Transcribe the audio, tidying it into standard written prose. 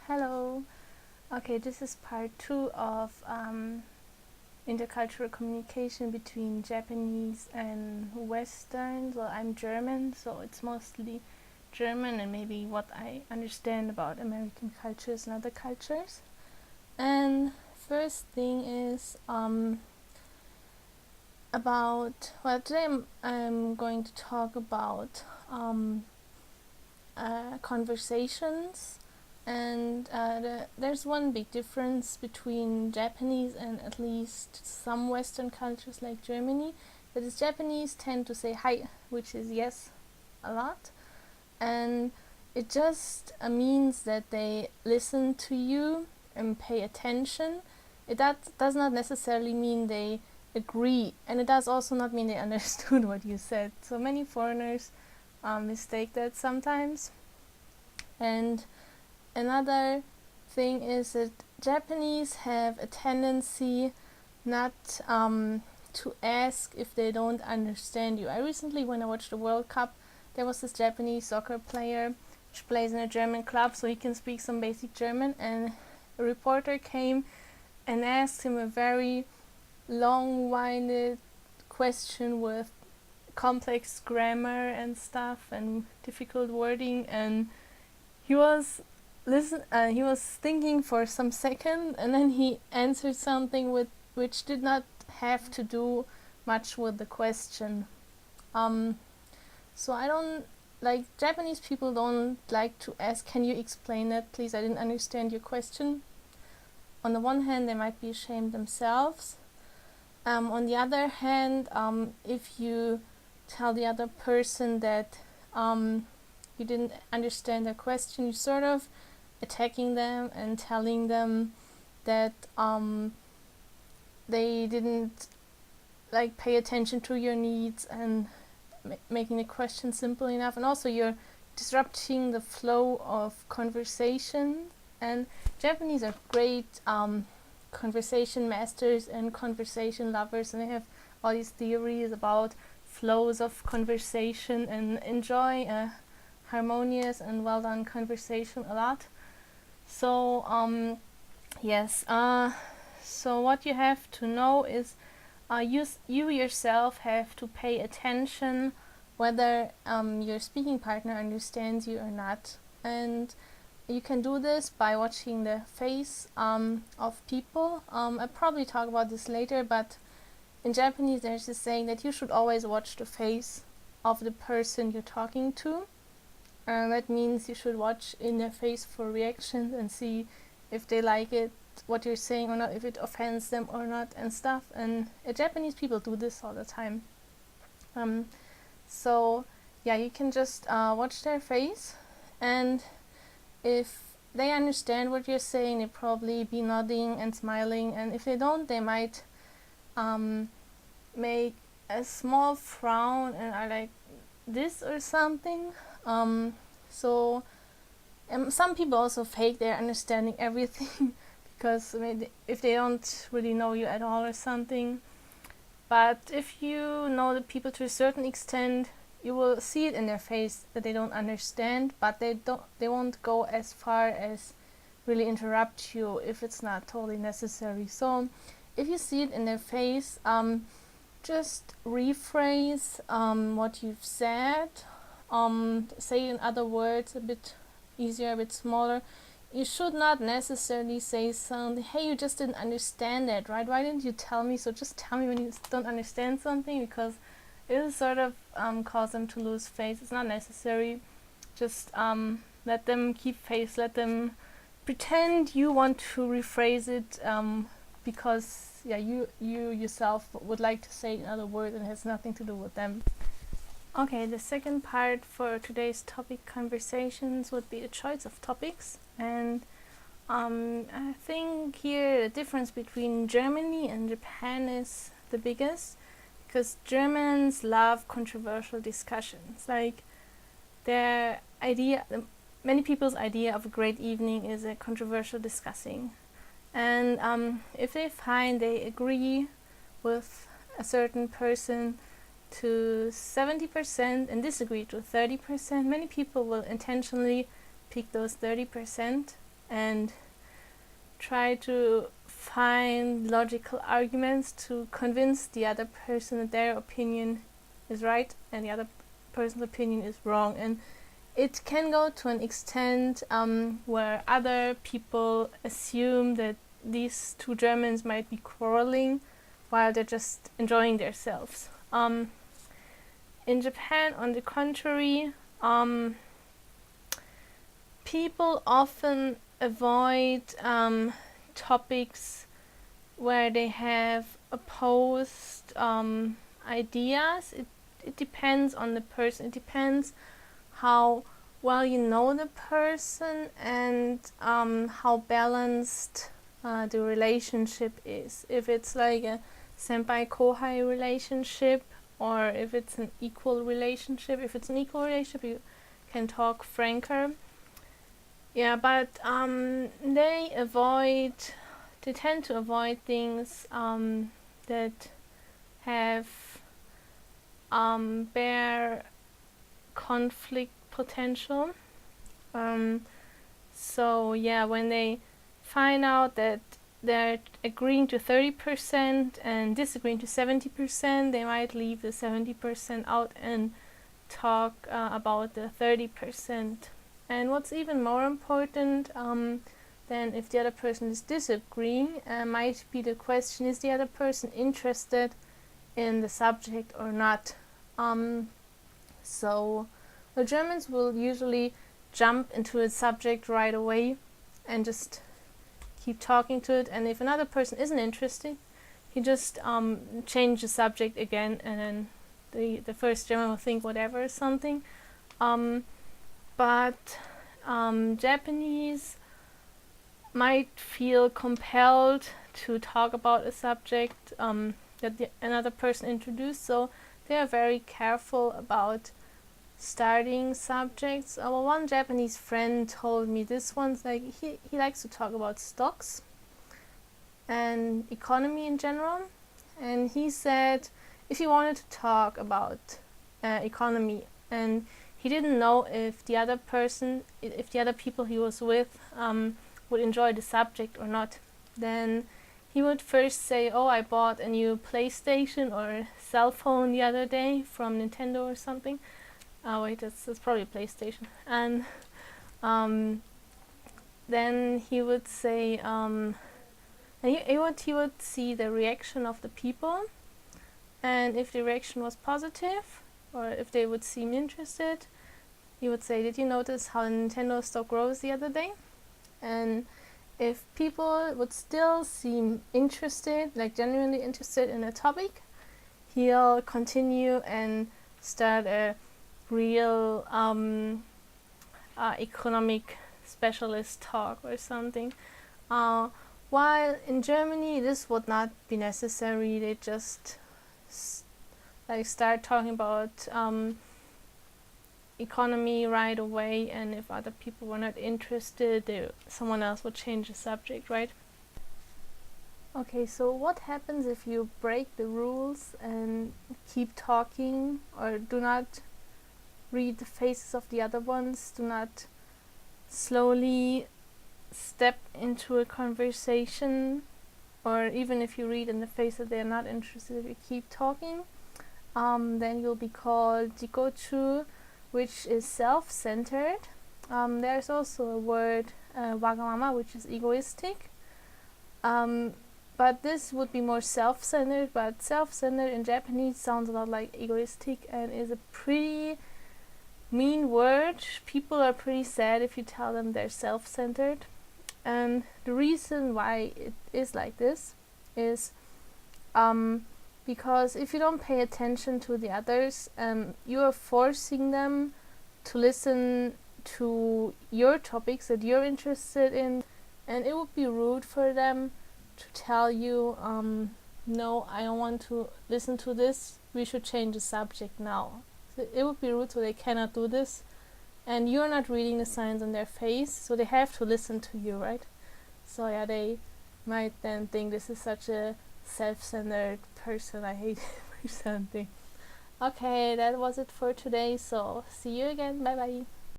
Hello. Okay, this is part two of intercultural communication between Japanese and Western. Well, I'm German, so it's mostly German and maybe what I understand about American cultures and other cultures. And first thing is today I'm going to talk about conversations. And there's one big difference between Japanese and at least some Western cultures like Germany. That is, Japanese tend to say hi, which is yes, a lot. And it just means that they listen to you and pay attention. That does not necessarily mean they agree, and it does also not mean they understood what you said. So many foreigners mistake that sometimes. And another thing is that Japanese have a tendency not to ask if they don't understand you. I recently, when I watched the World Cup, there was this Japanese soccer player which plays in a German club, so he can speak some basic German, and a reporter came and asked him a very long-winded question with complex grammar and stuff and difficult wording, and he was he was thinking for some second, and then he answered something which did not have to do much with the question. So I don't like Japanese people don't like to ask, "Can you explain that, please? I didn't understand your question." On the one hand, they might be ashamed themselves. On the other hand, if you tell the other person that you didn't understand their question, you sort of attacking them and telling them that they didn't pay attention to your needs and making the question simple enough, and also you're disrupting the flow of conversation. And Japanese are great conversation masters and conversation lovers, and they have all these theories about flows of conversation and enjoy a harmonious and well done conversation a lot. So yes, so what you have to know is you yourself have to pay attention whether your speaking partner understands you or not. And you can do this by watching the face of people. I'll probably talk about this later, but in Japanese there's this saying that you should always watch the face of the person you're talking to. And that means you should watch in their face for reactions and see if they like it, what you're saying or not, if it offends them or not and stuff. And Japanese people do this all the time. So yeah, you can just watch their face, and if they understand what you're saying, they probably be nodding and smiling, and if they don't, they might make a small frown and are like this or something. So some people also fake their understanding everything because if they don't really know you at all or something. But if you know the people to a certain extent, you will see it in their face that they don't understand, but they won't go as far as really interrupt you if it's not totally necessary. So if you see it in their face, just rephrase what you've said. Say in other words a bit easier, a bit smaller. You should not necessarily say something, "Hey, you just didn't understand that, right? Why didn't you tell me?" So just tell me when you don't understand something, because it will sort of cause them to lose face. It's not necessary. Just let them keep face. Let them pretend you want to rephrase it because you yourself would like to say it in other words and it has nothing to do with them. Okay, the second part for today's topic conversations would be the choice of topics. And I think here the difference between Germany and Japan is the biggest, because Germans love controversial discussions. Like many people's idea of a great evening is a controversial discussing. And if they find they agree with a certain person to 70% and disagree to 30%, many people will intentionally pick those 30%. and try to find logical arguments to convince the other person that their opinion is right and the other person's opinion is wrong. And it can go to an extent where other people assume that these two Germans might be quarreling while they're just enjoying themselves. In Japan, on the contrary, people often avoid topics where they have opposed ideas. It depends on the person. It depends how well you know the person and how balanced the relationship is. If it's like a senpai-kohai relationship, or if it's an equal relationship. If it's an equal relationship, you can talk franker. Yeah, but they tend to avoid things that have bare conflict potential. So yeah, when they find out that they're agreeing to 30% and disagreeing to 70%, they might leave the 70% out and talk about the 30%. And what's even more important than if the other person is disagreeing might be the question, is the other person interested in the subject or not? So the Germans will usually jump into a subject right away and just keep talking to it, and if another person isn't interested, he just change the subject again, and then the first German will think whatever or something. But Japanese might feel compelled to talk about a subject that another person introduced, so they are very careful about starting subjects. Well, one Japanese friend told me this once, like he likes to talk about stocks and economy in general, and he said if he wanted to talk about economy and he didn't know if the other people he was with would enjoy the subject or not, then he would first say, oh, I bought a new PlayStation or cell phone the other day from Nintendo or something. Wait, that's probably PlayStation. And then he would say, and he would see the reaction of the people, and if the reaction was positive, or if they would seem interested, he would say, did you notice how the Nintendo stock rose the other day? And if people would still seem interested, like genuinely interested in a topic, he'll continue and start a real economic specialist talk or something. While in Germany this would not be necessary, they just start talking about economy right away, and if other people were not interested, someone else would change the subject, right? Okay, so what happens if you break the rules and keep talking, or do not read the faces of the other ones, do not slowly step into a conversation, or even if you read in the face that they're not interested, if you keep talking, then you'll be called jikochu, which is self-centered. There's also a word wagamama, which is egoistic, but this would be more self-centered, but self-centered in Japanese sounds a lot like egoistic and is a pretty mean word. People are pretty sad if you tell them they're self-centered, and the reason why it is like this is because if you don't pay attention to the others, you are forcing them to listen to your topics that you're interested in, and it would be rude for them to tell you, no, I don't want to listen to this, we should change the subject now. So it would be rude, so they cannot do this, and you're not reading the signs on their face, so they have to listen to you, right? So yeah, they might then think this is such a self-centered person, I hate him or something. Okay, that was it for today, so see you again, bye bye.